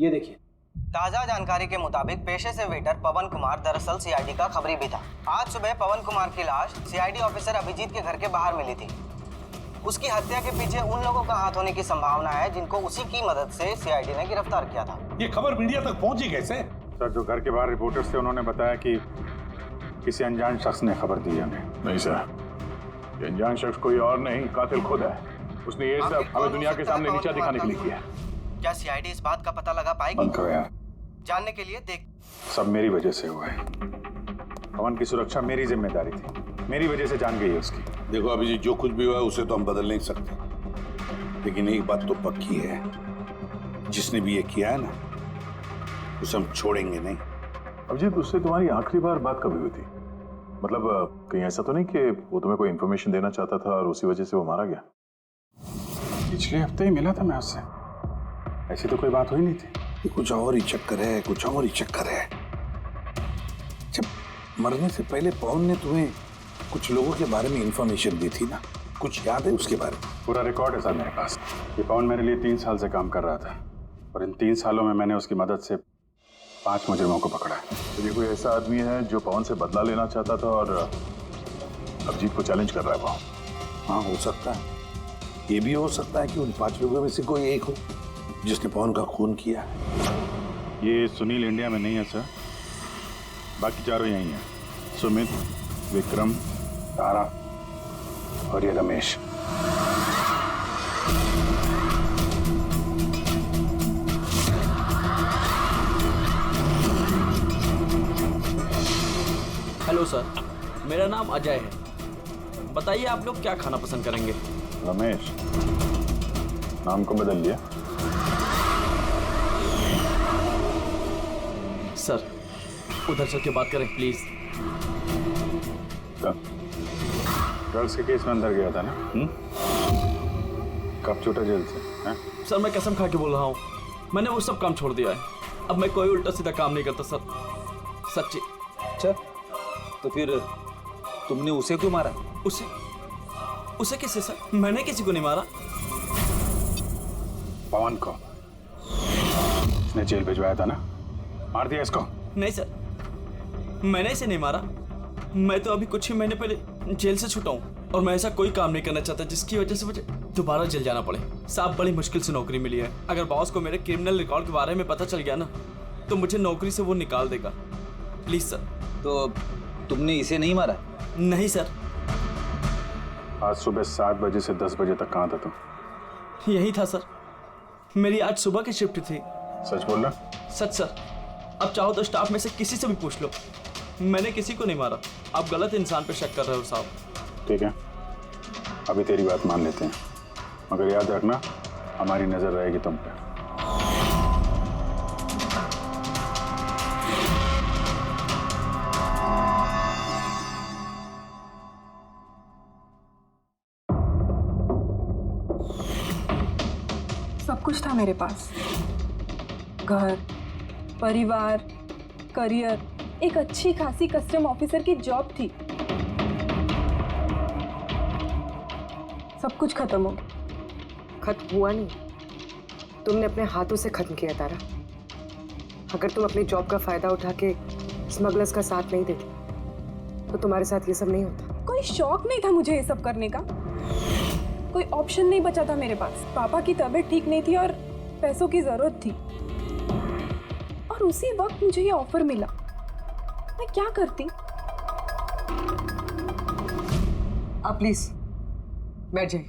ये देखिए। ताजा जानकारी के मुताबिक पेशे से वेटर पवन कुमार दरअसल सीआईडी का खबरी भी था। आज सुबह पवन कुमार की लाश सीआईडी ऑफिसर अभिजीत के घर के बाहर मिली थी। उसकी हत्या के पीछे उन लोगों का हाथ होने की संभावना है जिनको उसी की मदद से सीआईडी ने गिरफ्तार किया था। ये खबर मीडिया तक पहुंची कैसे? सर, जो घर के बाहर रिपोर्टर्स थे उन्होंने बताया कि किसी अनजान शख्स ने खबर दी है उन्हें। नहीं सर, ये अनजान शख्स कोई और नहीं, कातिल खुद है। उसने ये सब हमें दुनिया के सामने नीचा दिखाने के लिए किया है। क्या सीआईडी इस बात का पता लगा पाएगी? बंद करो यार। जानने के लिए देख। सब मेरी वजह से हुआ है। पवन की सुरक्षा मेरी जिम्मेदारी थी, मेरी वजह से जान गई है उसकी। देखो अभिजीत, जो कुछ भी हुआ है उसे तो हम बदल नहीं सकते, लेकिन एक बात तो पक्की है, जिसने भी ये किया है ना, उसे हम छोड़ेंगे नहीं। अभिजीत, उससे तुम्हारी आखिरी बार बात कभी हुई थी? मतलब कहीं ऐसा तो नहीं कि वो तुम्हें कोई इन्फॉर्मेशन देना चाहता था और उसी वजह से वो मारा गया? पिछले हफ्ते ही मिला था मैं उससे, ऐसी तो कोई बात हुई नहीं थी। ये कुछ और ही चक्कर है, कुछ और ही चक्कर है। जब मरने से पहले पवन ने तुम्हें कुछ लोगों के बारे में इंफॉर्मेशन दी थी ना, कुछ याद है उसके बारे में? पूरा रिकॉर्ड है सर मेरे पास। ये पवन मेरे लिए 3 साल से काम कर रहा था और इन 3 सालों में मैंने उसकी मदद से 5 मुजरिमों को पकड़ा है। तो ये कोई ऐसा आदमी है जो पवन से बदला लेना चाहता था और अभिजीत को चैलेंज कर रहा है पवन? हाँ, हो सकता है। ये भी हो सकता है कि उन 5 लोगों में से कोई एक हो जिसने पवन का खून किया है। ये सुनील इंडिया में नहीं है सर, बाकी चारों यही हैं। सुमित, विक्रम, तारा और ये रमेश। हेलो सर, मेरा नाम अजय है। बताइए आप लोग क्या खाना पसंद करेंगे? रमेश, नाम को बदल लिया? सर, उधर चल के बात करें प्लीज। ड्रग्स के केस में अंदर गया था ना? कब छूटा जेल से? है? सर, मैं कसम खा के बोल रहा हूँ, मैंने वो सब काम छोड़ दिया है। अब मैं कोई उल्टा सीधा काम नहीं करता सर, सच्ची। अच्छा, तो फिर तुमने उसे क्यों मारा? उसे किसे सर? मैंने किसी को नहीं मारा। पवन को इसने जेल भिजवाया था ना, मार दिया इसको? नहीं सर, मैंने इसे नहीं मारा। मैं तो अभी कुछ ही महीने पहले जेल से छूटा हूँ और मैं ऐसा कोई काम नहीं करना चाहता जिसकी वजह से मुझे दोबारा जेल जाना पड़े। साहब, बड़ी मुश्किल से नौकरी मिली है। अगर बॉस को मेरे क्रिमिनल रिकॉर्ड के बारे में पता चल गया ना, तो मुझे नौकरी से वो निकाल देगा। Please sir. तो तुमने इसे नहीं मारा? नहीं सर। आज सुबह 7 बजे से 10 बजे तक कहाँ था तुम? यही था सर, मेरी आज सुबह की शिफ्ट थी। सच बोल रहा? सच सर। अब चाहो तो स्टाफ में से किसी से भी पूछ लो, मैंने किसी को नहीं मारा। आप गलत इंसान पे शक कर रहे हो साहब। ठीक है, अभी तेरी बात मान लेते हैं, मगर याद रखना हमारी नजर रहेगी तुम पे। सब कुछ था मेरे पास, घर, परिवार, करियर, एक अच्छी खासी कस्टम ऑफिसर की जॉब थी। सब कुछ खत्म हो गया। खत्म हुआ नहीं, तुमने अपने हाथों से खत्म किया तारा। अगर तुम अपनी जॉब का फायदा उठा के स्मगलर्स का साथ नहीं देती तो तुम्हारे साथ ये सब नहीं होता। कोई शौक नहीं था मुझे ये सब करने का, कोई ऑप्शन नहीं बचा था मेरे पास। पापा की तबीयत ठीक नहीं थी और पैसों की जरूरत थी, और उसी वक्त मुझे ये ऑफर मिला। मैं क्या करती? आप प्लीज बैठ जाइए।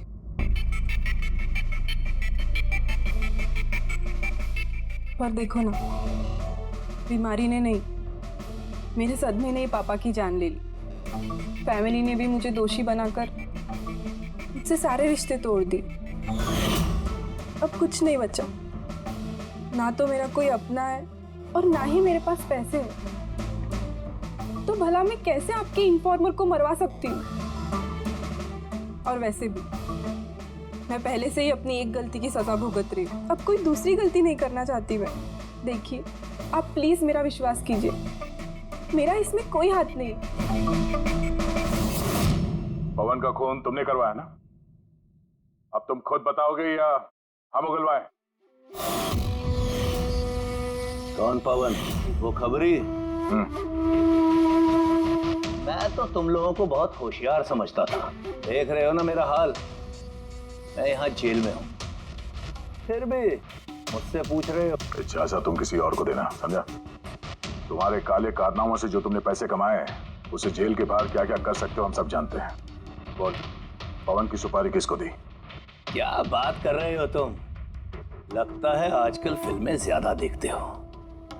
पर देखो ना, बीमारी ने नहीं, मेरे सदमे ने ही पापा की जान ले ली। फैमिली ने भी मुझे दोषी बनाकर मुझसे सारे रिश्ते तोड़ दिए। अब कुछ नहीं बचा, ना तो मेरा कोई अपना है और ना ही मेरे पास पैसे हैं। तो भला मैं कैसे आपके इन्फॉर्मर को मरवा सकती हूँ? और वैसे भी मैं पहले से ही अपनी एक गलती की सजा भुगत रही हूँ, अब कोई दूसरी गलती नहीं करना चाहती मैं। देखिए, आप प्लीज मेरा विश्वास कीजिए, मेरा इसमें कोई हाथ नहीं। पवन का खून तुमने करवाया ना? अब तुम खुद बताओगे या हम उगलवाएं? कौन पवन? वो खबरी? मैं तो तुम लोगों को बहुत होशियार समझता था। देख रहे हो ना मेरा हाल, मैं यहाँ जेल में हूँ, फिर भी मुझसे पूछ रहे हो। इजाजत तुम किसी और को देना, समझा? तुम्हारे काले कारनामों से जो तुमने पैसे कमाए हैं, उसे जेल के बाहर क्या क्या कर सकते हो हम सब जानते हैं। बोल, पवन की सुपारी किसको दी? क्या बात कर रहे हो तुम? लगता है आजकल फिल्में ज्यादा देखते हो।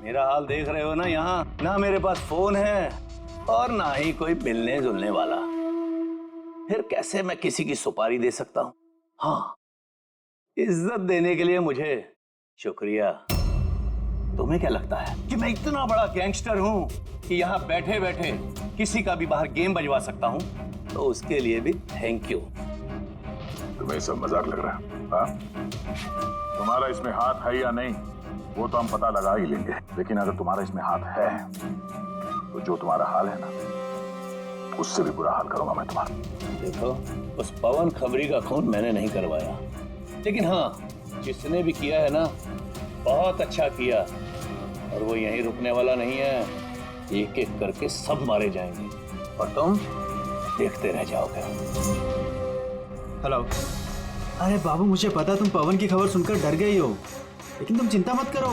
मेरा हाल देख रहे हो ना, यहाँ ना मेरे पास फोन है और ना ही कोई मिलने जुलने वाला। फिर कैसे मैं किसी की सुपारी दे सकता हूँ? हाँ, इज्जत देने के लिए मुझे शुक्रिया। तुम्हें क्या लगता है कि मैं इतना बड़ा गैंगस्टर हूँ कि यहाँ बैठे बैठे किसी का भी बाहर गेम बजवा सकता हूँ? तो उसके लिए भी थैंक यू। तुम्हें सब मजाक लग रहा है? हाँ? तुम्हारा इसमें हाथ है या नहीं वो तो हम पता लगा ही लेंगे, लेकिन अगर तुम्हारा इसमें हाथ है तो जो तुम्हारा हाल है ना, उससे भी बुरा हाल करूंगा मैं तुम्हारा। देखो, उस पवन खबरी का खून मैंने नहीं करवाया, लेकिन हाँ, जिसने भी किया है ना, बहुत अच्छा किया। और वो यहीं रुकने वाला नहीं है, एक एक करके सब मारे जाएंगे और तुम देखते रह जाओगे। हेलो। अरे बाबू, मुझे पता तुम पवन की खबर सुनकर डर गई हो, लेकिन तुम चिंता मत करो।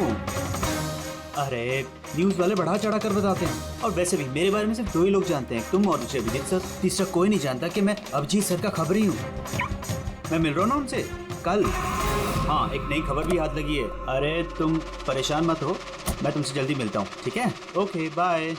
अरे न्यूज़ वाले बढ़ा चढ़ा कर बताते हैं, और वैसे भी मेरे बारे में सिर्फ 2 ही लोग जानते हैं, तुम और दूसरे अभिजीत सर। तीसरा कोई नहीं जानता कि मैं अभिजीत सर का खबरी हूँ। मैं मिल रहा हूँ ना उनसे कल। हाँ, एक नई खबर भी हाथ लगी है। अरे तुम परेशान मत हो, मैं तुमसे जल्दी मिलता हूँ, ठीक है? Okay, bye.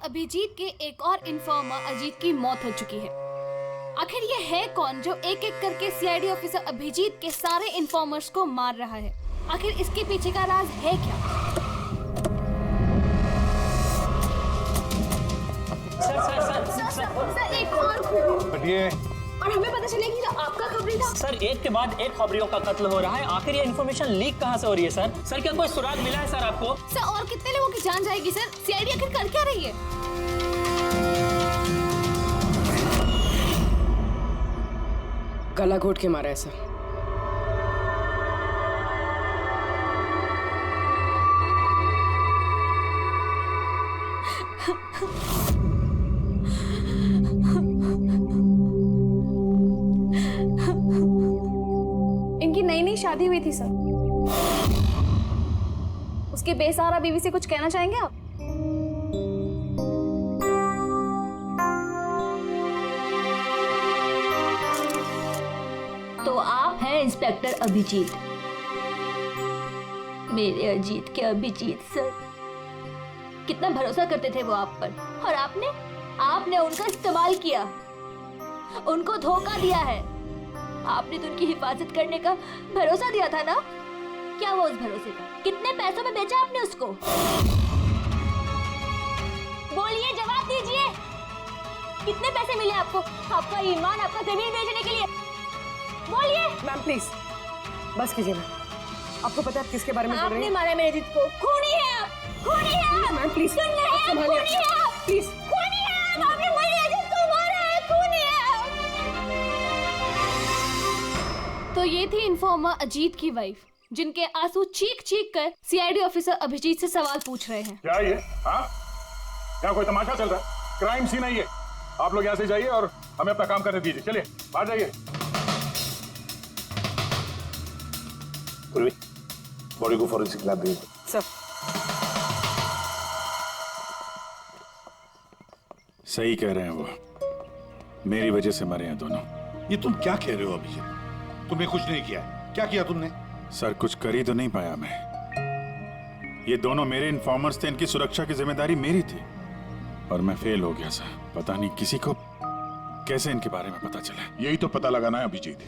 अभिजीत के एक और इन्फॉर्मर अजीत की मौत हो चुकी है। आखिर ये है कौन जो एक एक करके सीआईडी ऑफिसर अभिजीत के सारे इन्फॉर्मर्स को मार रहा है? आखिर इसके पीछे का राज है क्या? सर एक और हटिए। और हमें पता चले कि आपका खबरी था। सर, एक के बाद एक खबरियों का कत्ल हो रहा है। आखिर ये इन्फॉर्मेशन लीक कहाँ से हो रही है सर? सर, क्या कोई सुराग मिला है सर आपको? सर, और कितने लोगों की जान जाएगी सर? सीआईडी आखिर कर क्या रही है? गला घोट के मारा है सर। इनकी नई नई शादी हुई थी सर। उसके बेसहारा बीवी से कुछ कहना चाहेंगे आप? तो आप हैं इंस्पेक्टर अभिजीत, मेरे अजीत के अभिजीत सर। कितना भरोसा करते थे वो आप पर, और आपने उनका इस्तेमाल किया, उनको धोखा दिया है। आपने तो उनकी हिफाजत करने का भरोसा दिया था ना? क्या वो उस भरोसे का? कितने पैसों में बेचा आपने उसको? बोलिए, जवाब दीजिए। कितने पैसे मिले आपको? आपका ईमान, आपका जमीन बेचने के लिए? बोलिए। मैम प्लीज बस कीजिए। मैम, आपको पता है किसके बारे में बोल रही हैं? आपने मारा मेरे अजीत को। खूनी है आप, खूनी है आप। मैम प्लीज, खूनी है आप, प्लीज। खूनी है आप। आपने मेरे अजीत को मारा है, खूनी है आप। तो ये थी इन्फॉर्मर अजीत की वाइफ, जिनके आंसू चीख चीख कर सीआईडी ऑफिसर अभिजीत से सवाल पूछ रहे हैं। क्या ये? हाँ, क्या कोई तमाशा चल रहा है? क्राइम सीन है ये। आप लोग यहाँ से जाइए और हमें अपना काम करने दीजिए। चलिए बाहर जाइए। बॉडी को फॉरेंसिक लैब भेज दो। सर सही कह रहे हैं वो, मेरी वजह से मरे हैं दोनों। ये तुम क्या कह रहे हो अभिजीत? तुमने कुछ नहीं किया। क्या किया तुमने? सर कुछ कर ही तो नहीं पाया मैं। ये दोनों मेरे इन्फॉर्मर्स थे, इनकी सुरक्षा की जिम्मेदारी मेरी थी और मैं फेल हो गया सर। पता नहीं किसी को कैसे इनके बारे में पता चला। यही तो पता लगाना है अभिजीत।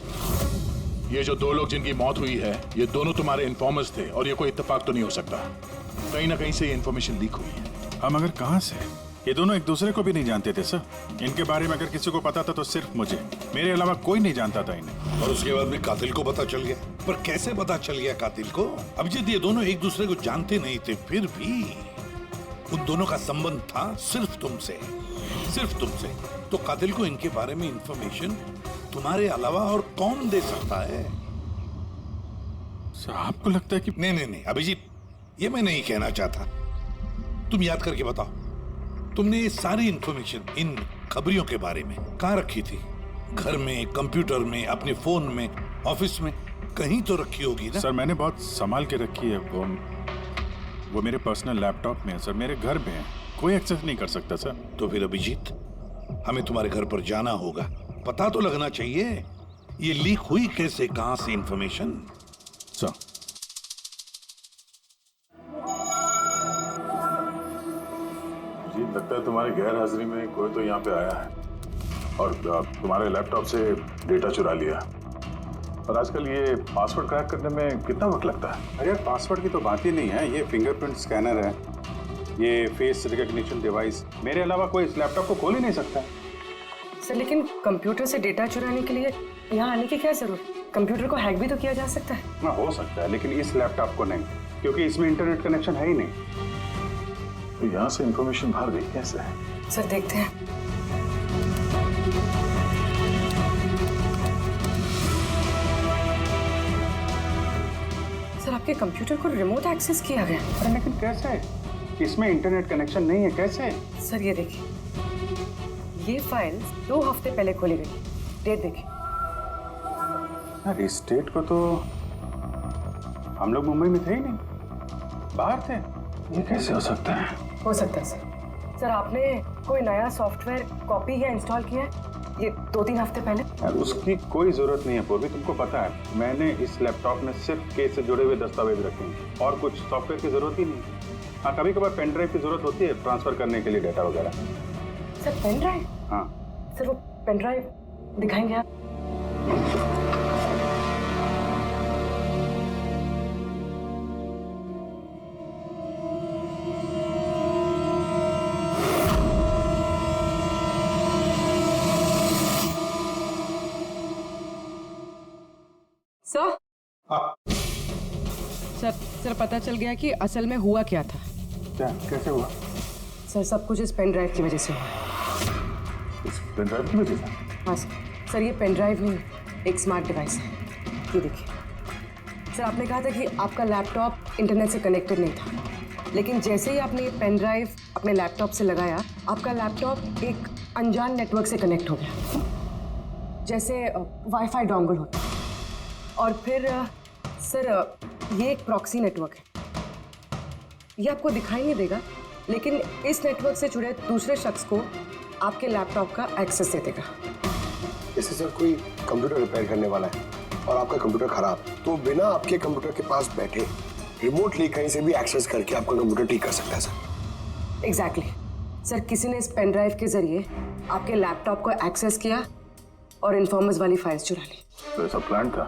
ये जो दो लोग जिनकी मौत हुई है, ये दोनों तुम्हारे इन्फॉर्मर्स थे और ये कोई इत्तेफाक तो नहीं हो सकता। कहीं ना कहीं से ये इन्फॉर्मेशन लीक हुई है। हम अगर कहां से? ये दोनों एक दूसरे को भी नहीं जानते थे सर। इनके बारे में अगर किसी को पता था तो सिर्फ मुझे, मेरे अलावा कोई नहीं जानता था इन्हें। और उसके बाद में कातिल को पता चल गया। पर कैसे पता चल गया कातिल को? अभिजीत ये दोनों एक दूसरे को जानते नहीं थे, फिर भी उन दोनों का संबंध था सिर्फ तुमसे, सिर्फ तुमसे। तो कातिल को इनके बारे में इंफॉर्मेशन तुम्हारे अलावा और कौन दे सकता है? सर आपको लगता है कि नहीं अभिजीत, ये मैं नहीं कहना चाहता। तुम याद करके बताओ, तुमने ये सारी इंफॉर्मेशन इन खबरियों के बारे में कहाँ रखी थी? घर में, कंप्यूटर में, अपने फोन में, ऑफिस में, कहीं तो रखी होगी ना? सर मैंने बहुत संभाल के रखी है। वो मेरे पर्सनल लैपटॉप में है सर, मेरे घर में है, कोई एक्सेस नहीं कर सकता सर। तो फिर अभिजीत, हमें तुम्हारे घर पर जाना होगा, पता तो लगना चाहिए ये लीक हुई कैसे, कहां से इंफॉर्मेशन। सर जी लगता है तुम्हारी गैर हाजिरी में कोई तो यहाँ पे आया है और तुम्हारे लैपटॉप से डेटा चुरा लिया। और आजकल ये पासवर्ड क्रैक करने में कितना वक्त लगता है? अरे यार पासवर्ड की तो बात ही नहीं है। ये फिंगरप्रिंट स्कैनर है, ये फेस रिकॉग्निशन डिवाइस, मेरे अलावा कोई इस लैपटॉप को खोल ही नहीं सकता। सर लेकिन कंप्यूटर से डेटा चुराने के लिए यहाँ आने की क्या जरूरत? कंप्यूटर को हैक भी तो किया जा सकता है। हाँ हो सकता है, लेकिन इस लैपटॉप को नहीं, क्योंकि इसमें इंटरनेट कनेक्शन है ही नहीं। तो यहाँ से इंफॉर्मेशन बाहर गई कैसे? सर देखते हैं। सर आपके कंप्यूटर को रिमोट एक्सेस किया गया। अरे लेकिन कैसे? इसमें इंटरनेट कनेक्शन नहीं है, कैसे? सर ये देखिए, ये फाइल 2 हफ्ते पहले खोली गई। डेट देखिए। यार इस डेट को तो हम लोग मुंबई में थे ही नहीं, बाहर थे। ये कैसे हो सकता है? हो सकता है सर। सर आपने कोई नया सॉफ्टवेयर कॉपी या इंस्टॉल किया है ये 2-3 हफ्ते पहले? यार उसकी कोई जरूरत नहीं है पूर्वी, तुमको पता है मैंने इस लैपटॉप में सिर्फ केस से जुड़े हुए दस्तावेज रखे हैं और कुछ सॉफ्टवेयर की जरूरत ही नहीं। हाँ कभी कभार पेन ड्राइव की जरूरत होती है ट्रांसफर करने के लिए डेटा वगैरह। Sir pen drive? हाँ सर वो पेन ड्राइव दिखाएंगे आप? सर सर पता चल गया कि असल में हुआ क्या था। क्या? कैसे हुआ? सर सब कुछ इस पेन ड्राइव की वजह से हुआ। इस पेन ड्राइव की वजह से? हाँ सर ये पेन ड्राइव नहीं, एक स्मार्ट डिवाइस है। ये देखिए सर, आपने कहा था कि आपका लैपटॉप इंटरनेट से कनेक्टेड नहीं था, लेकिन जैसे ही आपने ये पेन ड्राइव अपने लैपटॉप से लगाया, आपका लैपटॉप एक अनजान नेटवर्क से कनेक्ट हो गया, जैसे वाईफाई डोंगल होता है। और फिर सर ये एक प्रॉक्सी नेटवर्क है। ये आपको दिखाई नहीं देगा, लेकिन इस नेटवर्क से जुड़े दूसरे शख्स को आपके लैपटॉप का एक्सेस दे देगा। जैसे सर कोई कंप्यूटर रिपेयर करने वाला है और आपका कंप्यूटर खराब, तो बिना आपके कंप्यूटर के पास बैठे रिमोटली कहीं से भी एक्सेस करके आपका कंप्यूटर ठीक कर सकता है सर। एग्जैक्टली सर, किसी ने इस पेन ड्राइव के जरिए आपके लैपटॉप को एक्सेस किया और इन्फॉर्मर्स वाली फाइल्स चुरा ली। तो ऐसा प्लान था?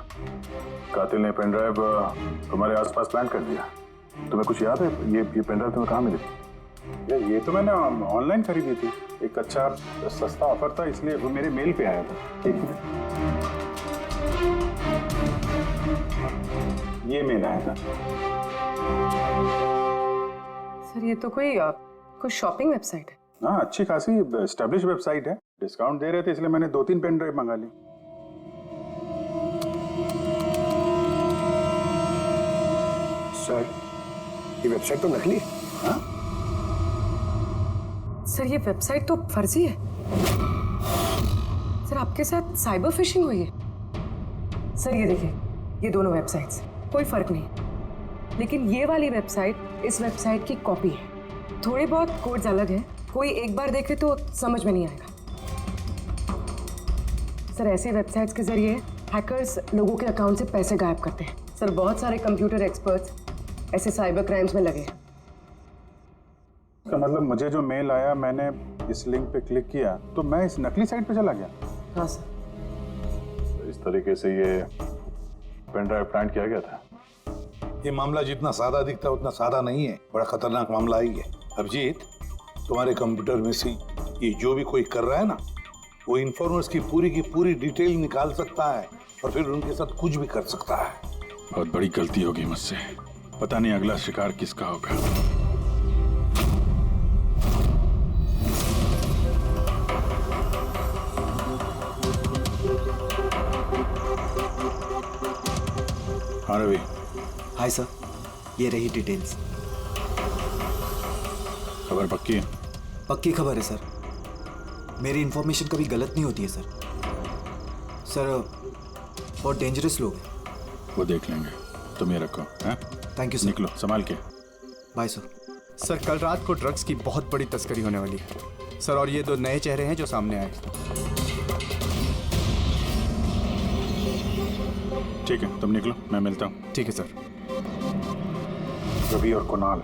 कातिल ने पेन ड्राइव तुम्हारे आसपास प्लान कर दिया। तुम्हें कुछ याद है ये पेन ड्राइव तुम्हें कहाँ मिली? यार ये तो मैंने ऑनलाइन खरीदी थी, एक अच्छा सस्ता ऑफर था, इसलिए वो मेरे मेल पे आया था। एक मिनट, ये मेल आया था। सर ये तो कोई शॉपिंग वेबसाइट है। हाँ अच्छी खासी एस्टेब्लिश वेबसाइट है, डिस्काउंट दे रहे थे इसलिए मैंने 2-3 पेन ड्राइव मंगा ली। वेबसाइट तो नकली है। हाँ? सर ये वेबसाइट तो फर्जी है। सर आपके साथ साइबर फिशिंग हुई है। सर ये देखिए, ये दोनों वेबसाइट्स, कोई फर्क नहीं, लेकिन ये वाली वेबसाइट इस वेबसाइट की कॉपी है। थोड़े बहुत कोड्स अलग हैं, कोई एक बार देखे तो समझ में नहीं आएगा। सर ऐसे वेबसाइट्स के जरिए हैकर्स लोगों के अकाउंट से पैसे गायब करते हैं। सर बहुत सारे कंप्यूटर एक्सपर्ट्स ऐसे साइबर क्राइम्स में लगे हैं। तो मतलब मुझे जो मेल आया, मैंने इस लिंक पे क्लिक किया तो मैं इस नकली साइट पे चला गया। हाँ सर। तो इस तरीके से ये पेन ड्राइव प्लांट किया गया था। ये मामला जितना सादा दिखता है उतना सादा नहीं है, बड़ा खतरनाक मामला ही है। अभिजीत, तुम्हारे कंप्यूटर में से ये जो भी कोई कर रहा है ना, वो इन्फॉर्मर्स की पूरी डिटेल निकाल सकता है और फिर उनके साथ कुछ भी कर सकता है। बहुत बड़ी गलती होगी मुझसे। पता नहीं अगला शिकार किसका होगा। हाँ रवि। हाय सर, ये रही डिटेल्स। खबर पक्की है? पक्की खबर है सर। मेरी इंफॉर्मेशन कभी गलत नहीं होती है सर। सर बहुत डेंजरस लोग हैं। वो देख लेंगे, तुम ये रखो। हैं? Thank you sir. निकलो, संभाल के। Bye sir. सर कल रात को ड्रग्स की बहुत बड़ी तस्करी होने वाली है सर, और ये 2 नए चेहरे हैं जो सामने आए। ठीक है, तुम निकलो, मैं मिलता हूँ। ठीक है सर। रवि और कुणाल,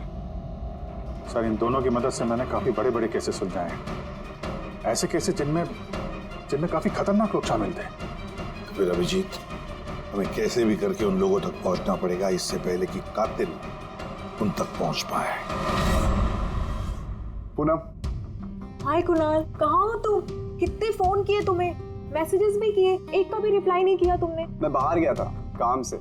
सर इन दोनों की मदद से मैंने काफी बड़े बड़े केसेस सुलझाए हैं। ऐसे केसेस जिनमें काफी खतरनाक लोग शामिल थे। फिर अभिजीत, हमें कैसे भी करके उन लोगों तक पहुंचना पड़ेगा इससे पहले कि कातिल उन तक पहुंच पाए। पूनम। हाय कुणाल, कहाँ हो तुम? कितने फोन किए तुम्हें, मैसेजेस भी किए, एक का भी रिप्लाई नहीं किया तुमने। मैं बाहर गया था काम से,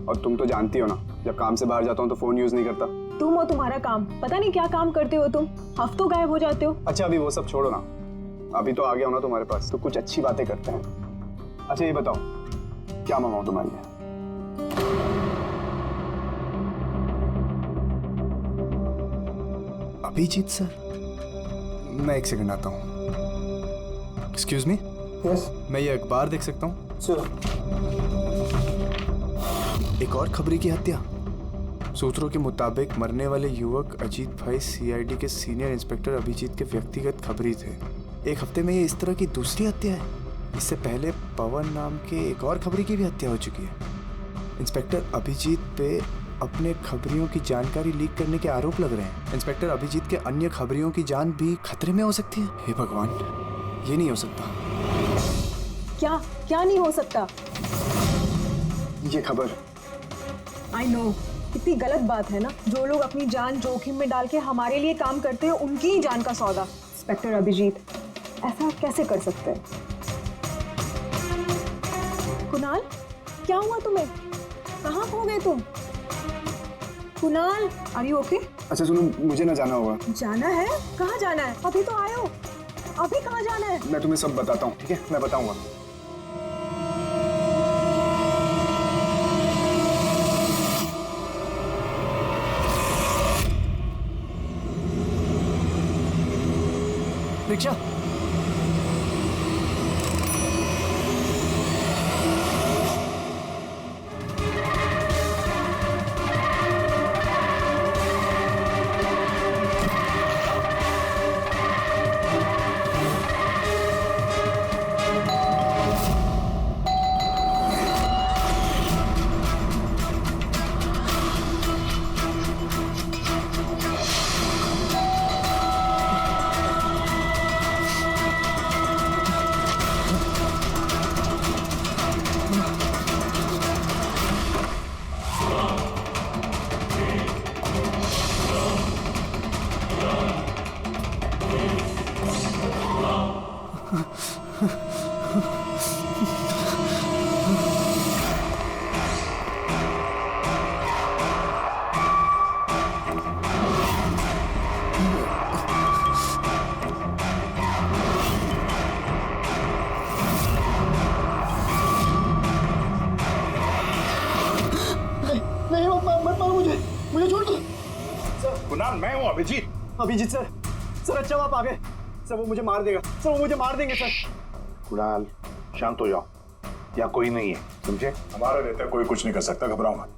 और तुम तो जानती हो ना, जब काम से बाहर जाता हूँ तो फोन यूज नहीं करता। तुम और तुम्हारा काम, पता नहीं क्या काम करते हो तुम, हफ्तों गायब हो जाते हो। अच्छा अभी वो सब छोड़ो ना, अभी तो आ गया हूँ ना तुम्हारे पास, तो कुछ अच्छी बातें करते हैं। अच्छा ये बताओ, क्या मंगाऊं तुम्हारे लिए? अभिजीत सर, मैं 1 सेकंड आता हूँ। Excuse me. यस। मैं ये अखबार देख सकता हूँ? सर। एक और खबरी की हत्या। सूत्रों के मुताबिक मरने वाले युवक अजीत भाई सीआईडी के सीनियर इंस्पेक्टर अभिजीत के व्यक्तिगत खबरी थे। एक हफ्ते में ये इस तरह की दूसरी हत्या है। इससे पहले पवन नाम के एक और खबरी की भी हत्या हो चुकी है। इंस्पेक्टर अभिजीत पे अपने खबरियों की जानकारी लीक करने के आरोप लग रहे हैं। इंस्पेक्टर अभिजीत के अन्य खबरियों की जान भी खतरे में हो सकती है। हे भगवान, ये नहीं हो सकता। क्या नहीं हो सकता? ये खबर। आई नो, कितनी गलत बात है ना। जो लोग अपनी जान जोखिम में डाल के हमारे लिए काम करते हैं, उनकी ही जान का सौदा। इंस्पेक्टर अभिजीत ऐसा कैसे कर सकते हैं? कुणाल, क्या हुआ तुम्हें? कहाँ खो गए तुम? Kunal, are you okay? अच्छा सुनो, मुझे ना जाना होगा। जाना है? कहाँ जाना है? अभी तो आए हो, अभी कहाँ जाना है? मैं तुम्हें सब बताता हूँ, ठीक है? मैं बताऊंगा। रिक्शा। कुणाल, मैं हूँ अभिजीत। अभिजीत सर, सर अच्छा आप आ गए। सर वो मुझे मार देगा, सर वो मुझे मार देंगे सर। कुणाल शांत हो जाओ, या कोई नहीं है, समझे? हमारे रहते कोई कुछ नहीं कर सकता, घबराओ मत।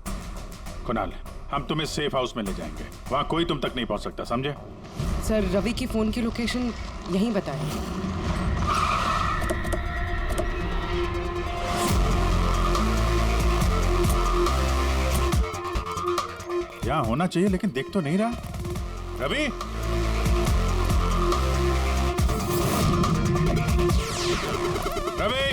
कुणाल, हम तुम्हें सेफ हाउस में ले जाएंगे, वहां कोई तुम तक नहीं पहुंच सकता, समझे? सर रवि की फोन की लोकेशन यहीं बताएं। यहाँ होना चाहिए लेकिन देख तो नहीं रहा। Ravi, Ravi,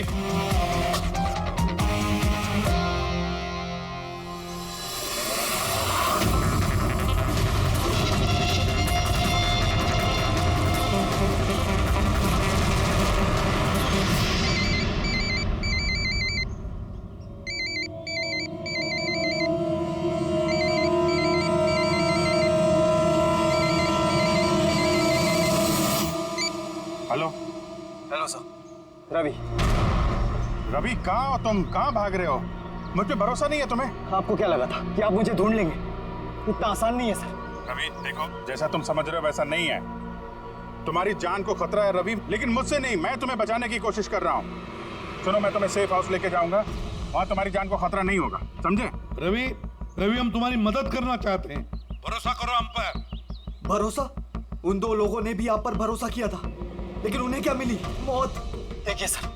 hello. Hello sir. Ravi. Ravi कहाँ हो तुम? कहाँ भाग रहे हो? मुझ पे भरोसा नहीं है तुम्हें? आपको क्या लगा था कि आप मुझे ढूंढ लेंगे? इतना आसान नहीं है सर। रवि देखो, जैसा तुम समझ रहे हो वैसा नहीं है। तुम्हारी जान को खतरा है रवि, लेकिन मुझसे नहीं, मैं तुम्हें बचाने की कोशिश कर रहा हूँ। सुनो, मैं तुम्हें सेफ हाउस लेके जाऊंगा, वहाँ तुम्हारी जान को खतरा नहीं होगा, समझे? रवि, रवि हम तुम्हारी मदद करना चाहते हैं, भरोसा करो हम पर। भरोसा? उन दो लोगों ने भी आप पर भरोसा किया था, लेकिन उन्हें क्या मिली? मौत। देखिए सर,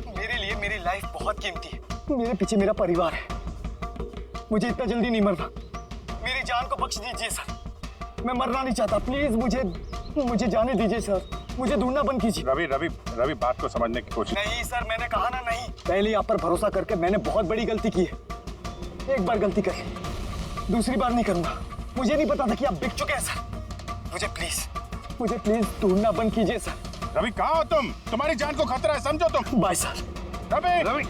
मेरे लिए मेरी लाइफ बहुत कीमती है। मेरे पीछे मेरा परिवार है, मुझे इतना जल्दी नहीं मरना। मेरी जान को बख्श दीजिए सर, मैं मरना नहीं चाहता। प्लीज मुझे जाने दीजिए सर, मुझे ढूंढना बंद कीजिए। रवि रवि रवि, बात को समझने की कोशिश। नहीं सर, मैंने कहा ना नहीं। पहले आप पर भरोसा करके मैंने बहुत बड़ी गलती की है। एक बार गलती करी, दूसरी बार नहीं करूंगा। मुझे नहीं पता था कि आप बिक चुके हैं सर। मुझे प्लीज ढूंढना बंद कीजिए सर। रवि कहाँ हो तुम? तुम्हारी जान को खतरा है, समझो तुम। Bye sir. रवि, रवि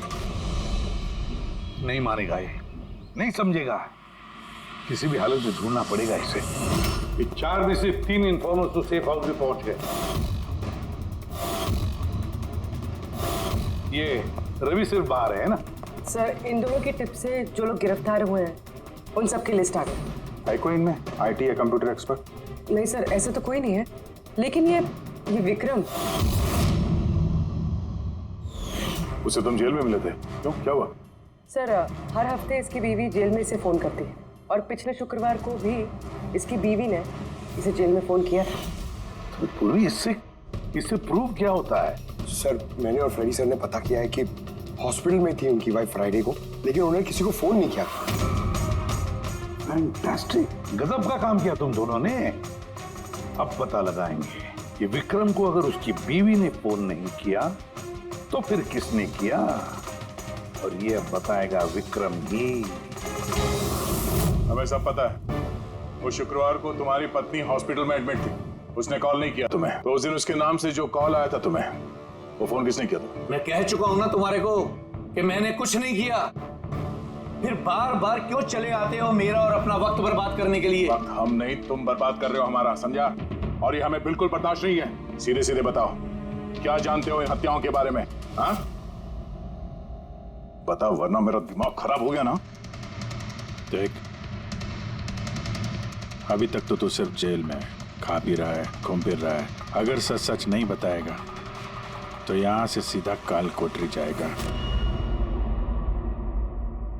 नहीं मारेगा ये, नहीं समझेगा। किसी भी हालत में ढूंढना पड़ेगा इसे। ये 4 में से 3 इन्फॉर्मर्स तो सेफ हाउस में पहुंच गए। ये रवि सिर्फ बाहर है ना? सर इन दोनों की टिप से जो लोग गिरफ्तार हुए हैं उन सबकी लिस्ट आ गई। है कोई इनमें IT या कंप्यूटर एक्सपर्ट? नहीं सर, ऐसे तो कोई नहीं है, लेकिन ये विक्रम। उसे तुम जेल में मिले थे, क्यों, क्या हुआ? सर हर हफ्ते इसकी बीवी जेल में इसे फोन करती है, और पिछले शुक्रवार को भी इसकी बीवी ने इसे जेल में फोन किया था। तो पूरी इससे प्रूफ क्या होता है? सर मैंने और फ्रेडी सर ने पता किया है कि हॉस्पिटल में थी उनकी वाइफ फ्राइडे को, लेकिन उन्होंने किसी को फोन नहीं किया। फैंटास्टिक, गजब का काम किया तुम दोनों ने। अब पता लगाएंगे कि विक्रम को अगर उसकी बीवी ने फोन नहीं किया तो फिर किसने किया, और ये अब बताएगा विक्रम ही। हमें सब पता है, वो शुक्रवार को तुम्हारी पत्नी हॉस्पिटल में एडमिट थी, उसने कॉल नहीं किया तुम्हें। तो उस दिन उसके नाम से जो कॉल आया था तुम्हें, वो फोन किसने किया था? मैं कह चुका हूं ना तुम्हारे को कि मैंने कुछ नहीं किया। फिर बार बार क्यों चले आते हो मेरा और अपना वक्त बर्बाद करने के लिए? वक्त हम नहीं, तुम बर्बाद कर रहे हो हमारा, समझा? और ये हमें बिल्कुल बर्दाश्त नहीं है। सीधे सीधे बताओ, क्या जानते हो इन हत्याओं के बारे में? हाँ बताओ, वरना मेरा दिमाग खराब हो गया ना। देख, अभी तक तो तू सिर्फ जेल में खा पी रहा है, घूम फिर रहा है। अगर सच सच नहीं बताएगा तो यहां से सीधा काल कोठरी जाएगा।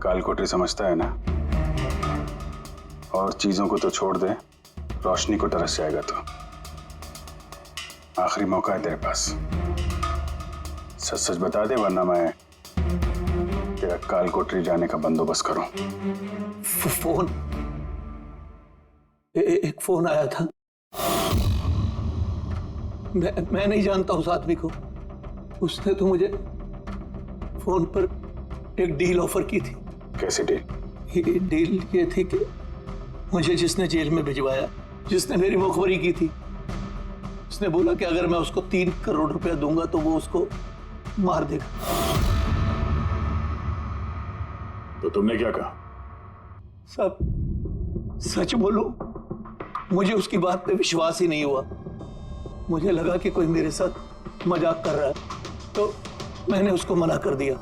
काल कोठरी समझता है ना? और चीजों को तो छोड़ दे, रोशनी को तरस जाएगा तो। आखिरी मौका है तेरे पास, सच सच बता दे, वरना मैं तेरा काल कोठरी जाने का बंदोबस्त करूं। फोन, एक फोन आया था। मैं नहीं जानता उस आदमी को। उसने तो मुझे फोन पर एक डील ऑफर की थी। कैसी डील? ये डील ये थी कि मुझे जिसने जेल में भिजवाया, जिसने मेरी मुखबरी की थी, उसने बोला कि अगर मैं उसको 3 करोड़ रुपया दूंगा तो वो उसको मार देगा। तो तुमने क्या कहा? सब सच बोलो, मुझे उसकी बात पे विश्वास ही नहीं हुआ। मुझे लगा कि कोई मेरे साथ मजाक कर रहा है, तो मैंने उसको मना कर दिया।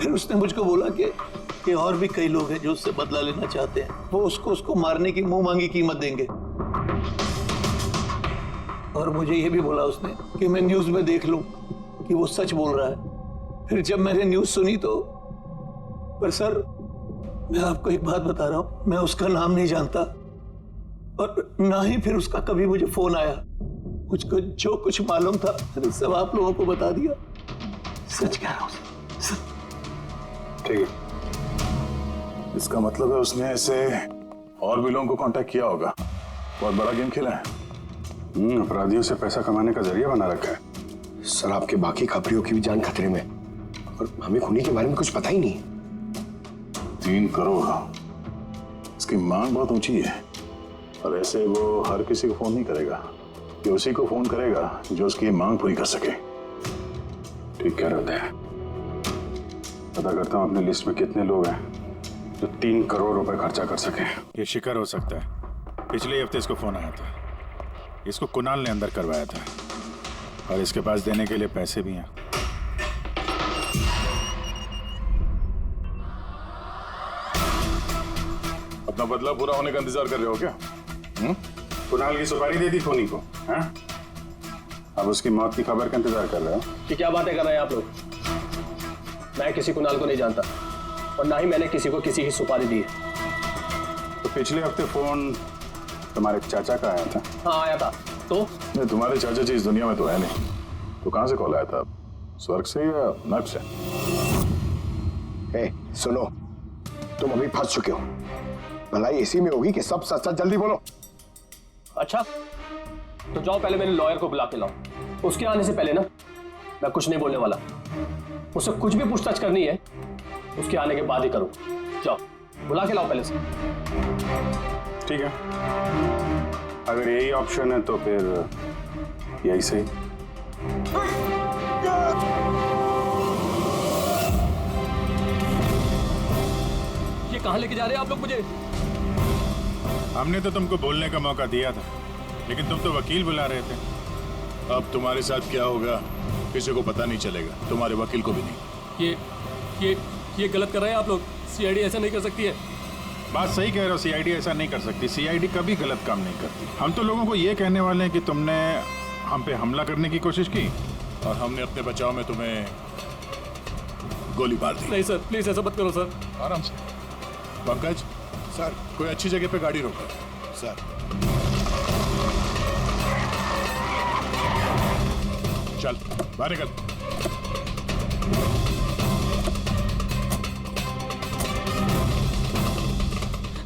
फिर उसने मुझको बोला कि और भी कई लोग हैं जो उससे बदला लेना चाहते हैं, वो उसको मारने की मुंह मांगी कीमत देंगे। और मुझे ये भी बोला उसने कि मैं न्यूज में देख लूं कि वो सच बोल रहा है। फिर जब मैंने न्यूज सुनी तो, पर सर मैं आपको एक बात बता रहा हूं, मैं उसका नाम नहीं जानता और ना ही फिर उसका कभी मुझे फोन आया। मुझको जो कुछ मालूम था सब आप लोगों को बता दिया। सच कह रहा हूं सर। ठीक है, इसका मतलब है उसने ऐसे और भी लोगों को कांटेक्ट किया होगा। बहुत बड़ा गेम खेला है। अपराधियों से पैसा कमाने का जरिया बना रखा है। सर आपके बाकी खबरियों की भी जान खतरे में, और हमें खूनी के बारे में कुछ पता ही नहीं। 3 करोड़, इसकी मांग बहुत ऊंची है। और ऐसे वो हर किसी को फोन नहीं करेगा, कि उसी को फोन करेगा जो उसकी मांग पूरी कर सके। ठीक कह रहे हैं। पता करता हूँ अपने लिस्ट में कितने लोग हैं जो 3 करोड़ रुपए खर्चा कर सके। ये शिकर हो सकता है। पिछले हफ्ते इसको फोन आया था। इसको कुणाल ने अंदर करवाया था और इसके पास देने के लिए पैसे भी हैं। अपना बदला पूरा होने का इंतजार कर रहे हो क्या? कुणाल की सुपारी दे दी खोनी को, हैं? अब उसकी मौत की खबर का इंतजार कर रहे हो? कि क्या बातें कर रहे हैं आप लोग? मैं किसी कुणाल को नहीं जानता और ना ही मैंने किसी को किसी की सुपारी दी है। तो पिछले हफ्ते फोन तुम्हारे चाचा का आया था? हाँ आया था। तो नहीं, तुम्हारे चाचा जी इस दुनिया में तो है नहीं, तो कहां से कॉल आया था? स्वर्ग से या नर्क से? सुनो, तुम अभी फंस चुके हो। भलाई इसी में होगी कि सब सच सच जल्दी बोलो। अच्छा तो जाओ पहले मेरे लॉयर को बुला के लाओ। उसके आने से पहले ना मैं कुछ नहीं बोलने वाला। उससे कुछ भी पूछताछ करनी है उसके आने के बाद ही करो। जाओ बुला के लाओ पहले से। ठीक है, अगर यही ऑप्शन है तो फिर यही सही। ये कहां लेके जा रहे हैं आप लोग मुझे? हमने तो तुमको बोलने का मौका दिया था, लेकिन तुम तो वकील बुला रहे थे। अब तुम्हारे साथ क्या होगा किसी को पता नहीं चलेगा, तुम्हारे वकील को भी नहीं। ये गलत कर रहे हैं आप लोग। सीआईडी ऐसा नहीं कर सकती है। बात सही कह रहे हो, सीआईडी ऐसा नहीं कर सकती। सीआईडी कभी गलत काम नहीं करती। हम तो लोगों को ये कहने वाले हैं कि तुमने हम पे हमला करने की कोशिश की और हमने अपने बचाव में तुम्हें गोली मार दी। नहीं सर, प्लीज ऐसा मत करो सर। आराम से। पंकज सर, कोई अच्छी जगह पे गाड़ी रोको सर। चल बाहर निकल।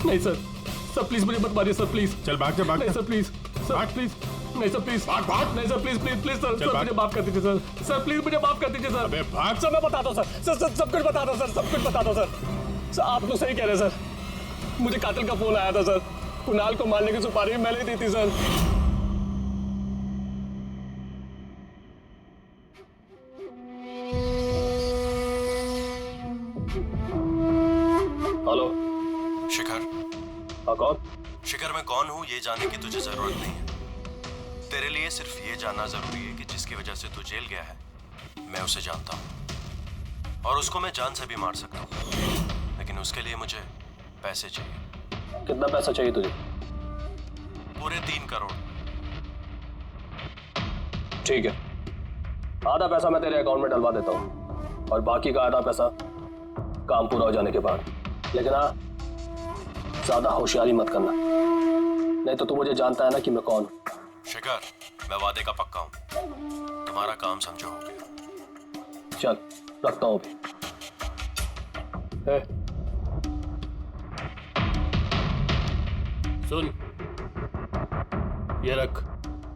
नहीं सर, सर प्लीज मुझे मत मारिए सर, प्लीज। चल भाग जा, भाग। नहीं सर प्लीज, सर प्लीज। नहीं सर प्लीज, भाग। नहीं sir please please please sir, sir मुझे माफ कर दीजिए सर। सर प्लीज मुझे माफ कर दीजिए सर। अबे भाग। सर मैं बता दो सर, सर सब कुछ बता दो सर, सब कुछ बता दो सर। आप तो सही कह रहे हैं सर। मुझे कातिल का फोन आया था सर। कुणाल को मारने की सुपारी मैंने दी थी सर। हेलो शिखर। हाँ कौन? शिखर मैं कौन हूँ ये जानने की तुझे जरूरत नहीं है। तेरे लिए सिर्फ ये जानना जरूरी है कि जिसकी वजह से तू जेल गया है मैं उसे जानता हूँ और उसको मैं जान से भी मार सकता हूँ, लेकिन उसके लिए मुझे पैसे चाहिए। कितना पैसा चाहिए तुझे? पूरे 3 करोड़। ठीक है, आधा पैसा मैं तेरे अकाउंट में डलवा देता हूँ और बाकी का आधा पैसा काम पूरा हो जाने के बाद। लेकिन हाँ, ज्यादा होशियारी मत करना, नहीं तो तू मुझे जानता है ना कि मैं कौन हूँ। शिखर मैं वादे का पक्का हूँ, तुम्हारा काम समझो हो गया। चल रखता हूँ अभी। सुन, ये रख,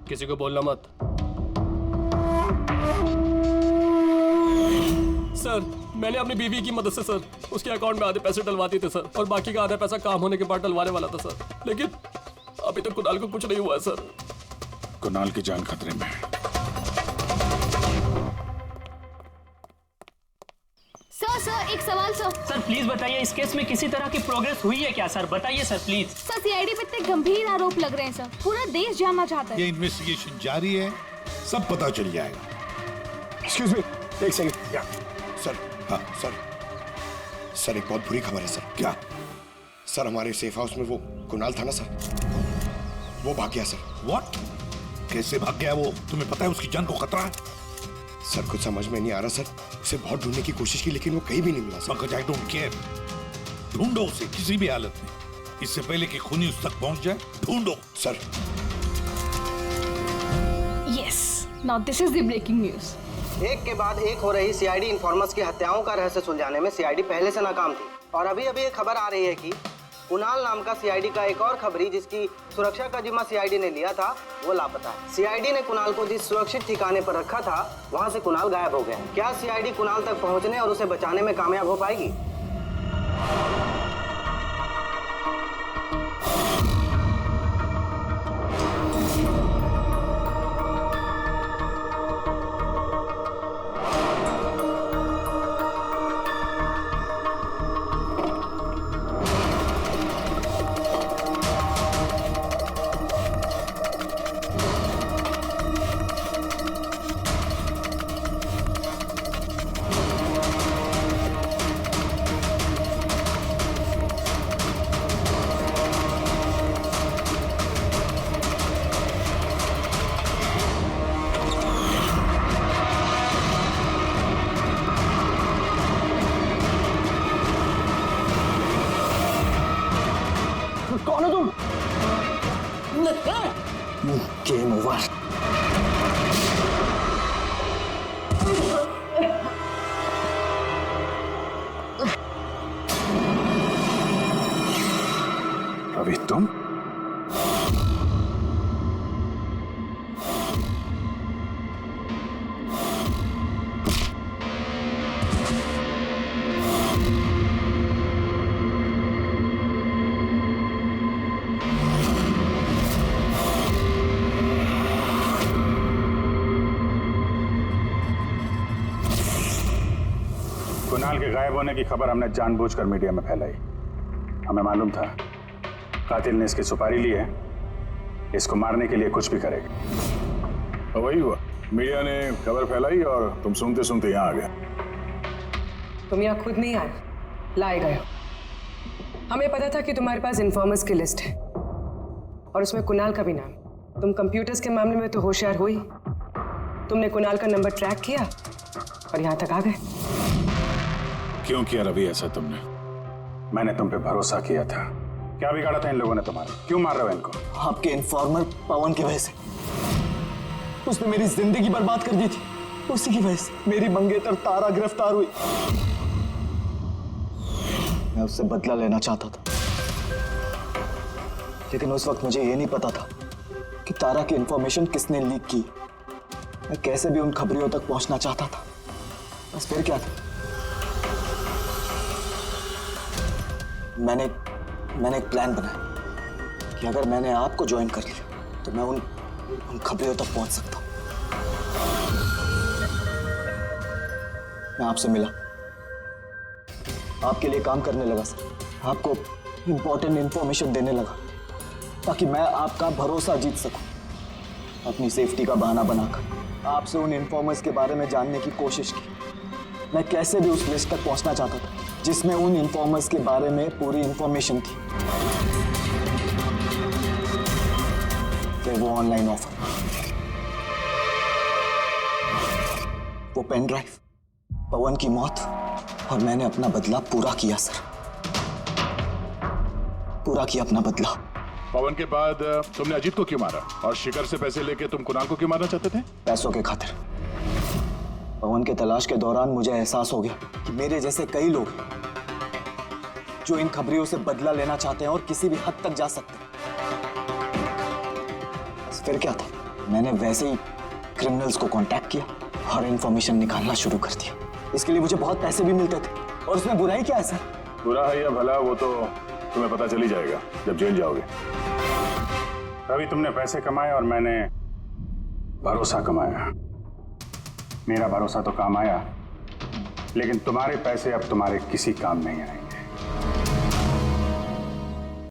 किसी को बोलना मत। सर मैंने अपनी बीवी की मदद से सर उसके अकाउंट में आधे पैसे डलवा दिए थे सर, और बाकी का आधा पैसा काम होने के बाद डलवाने वाला था सर, लेकिन अभी तक कुणाल को कुछ नहीं हुआ है सर। कुणाल की जान खतरे में है। सर एक सवाल सर। सर प्लीज बताइए, इस केस में किसी तरह की प्रोग्रेस हुई है क्या सर? बताइए सर प्लीज। सर सीआईडी पे इतने गंभीर आरोप लग रहे हैं सर, पूरा देश जानना चाहता है। ये इन्वेस्टिगेशन जारी है, सब पता चल जाएगा। एक्सक्यूज मी, एक सेकंड। सर, हाँ सर, सर एक बहुत बुरी खबर है सर। क्या? सर हमारे सेफ हाउस में वो कुणाल था ना सर, वो भाग गया सर। व्हाट? कैसे भाग गया वो? तुम्हें पता है उसकी जान को खतरा है? सर कुछ समझ में नहीं आ रहा सर। उसे बहुत ढूंढने की कोशिश की लेकिन वो कहीं भी नहीं मिला सर। मगर आई डोंट केयर। ढूंढो उसे किसी भी हालत में, इससे पहले कि खूनी उस तक पहुंच जाए। ढूंढो sir. Yes, now this is the breaking news. एक के बाद एक हो रही सीआईडी इन्फॉर्मर्स की हत्याओं का रहस्य सुलझाने में सीआईडी पहले से नाकाम थी और अभी अभी एक खबर आ रही है कि कुणाल नाम का सीआईडी का एक और खबरी जिसकी सुरक्षा का जिम्मा सीआईडी ने लिया था वो लापता है। सीआईडी ने कुणाल को जिस सुरक्षित ठिकाने पर रखा था वहां से कुणाल गायब हो गया। क्या सीआईडी कुणाल तक पहुंचने और उसे बचाने में कामयाब हो पाएगी? कौन हो तुम? Game over. रवि तुम? कुणाल के गायब होने की खबर हमने जानबूझकर मीडिया में फैलाई। हमें मालूम था कातिल ने इसकी सुपारी ली है, इसको मारने के लिए कुछ भी करेगा। और वही हुआ, मीडिया ने खबर फैलाई और तुम सुनते सुनते यहाँ आ गए। तुम यहाँ खुद नहीं आए, लाए गए। हमें पता था कि तुम्हारे पास इन्फॉर्मर्स की लिस्ट है और उसमें कुणाल का भी नाम। तुम कंप्यूटर्स के मामले में तो होशियार हुई। तुमने कुणाल का नंबर ट्रैक किया और यहाँ तक आ गए। क्यों किया रवि ऐसा तुमने? मैंने तुम पे भरोसा किया था। क्या बिगाड़ा था इन लोगों ने तुम्हारा? क्यों मार रहे हो इनको? आपके इन्फॉर्मर पवन की वजह से। उसने मेरी जिंदगी बर्बाद कर दी थी। उसी की वजह से मेरी मंगेतर तारा गिरफ्तार हुई। मैं उससे बदला लेना चाहता था, लेकिन उस वक्त मुझे ये नहीं पता था कि तारा की इंफॉर्मेशन किसने लीक की। मैं कैसे भी उन खबरियों तक पहुंचना चाहता था। बस फिर क्या था, मैंने एक प्लान बनाया कि अगर मैंने आपको ज्वाइन कर लिया तो मैं उन खबरियों तक पहुंच सकता हूं। मैं आपसे मिला, आपके लिए काम करने लगा सर, आपको इंपॉर्टेंट इंफॉर्मेशन देने लगा ताकि मैं आपका भरोसा जीत सकूं। अपनी सेफ्टी का बहाना बनाकर आपसे उन इन्फॉर्मर्स के बारे में जानने की कोशिश की। मैं कैसे भी उस लिस्ट तक पहुंचना चाहता था जिसमें उन इन्फॉर्मर्स के बारे में पूरी इंफॉर्मेशन थी। फिर वो ऑनलाइन ऑफर, वो पेन ड्राइव, पवन की मौत, और मैंने अपना बदला पूरा किया सर। पूरा किया अपना बदला। पवन के बाद तुमने अजीत को क्यों मारा? और शिखर से पैसे लेके तुम कुणाल को क्यों मारना चाहते थे? पैसों के खातिर। पवन के तलाश के दौरान मुझे एहसास हो गया कि मेरे जैसे कई लोग हैं जो इन खबरियों से बदला लेना चाहते हैं और किसी भी हद तक जा सकते हैं। बस फिर क्या था, मैंने वैसे ही क्रिमिनल्स को कांटेक्ट किया और इंफॉर्मेशन निकालना शुरू कर दिया। इसके लिए मुझे बहुत पैसे भी मिलते थे। और उसमें बुराई क्या है सर? बुरा है या भला वो तो तुम्हें पता चल ही जाएगा जब जेल जाओगे। रवि तुमने पैसे कमाए और मैंने भरोसा कमाया। मेरा भरोसा तो काम आया, लेकिन तुम्हारे पैसे अब तुम्हारे किसी काम नहीं आएंगे।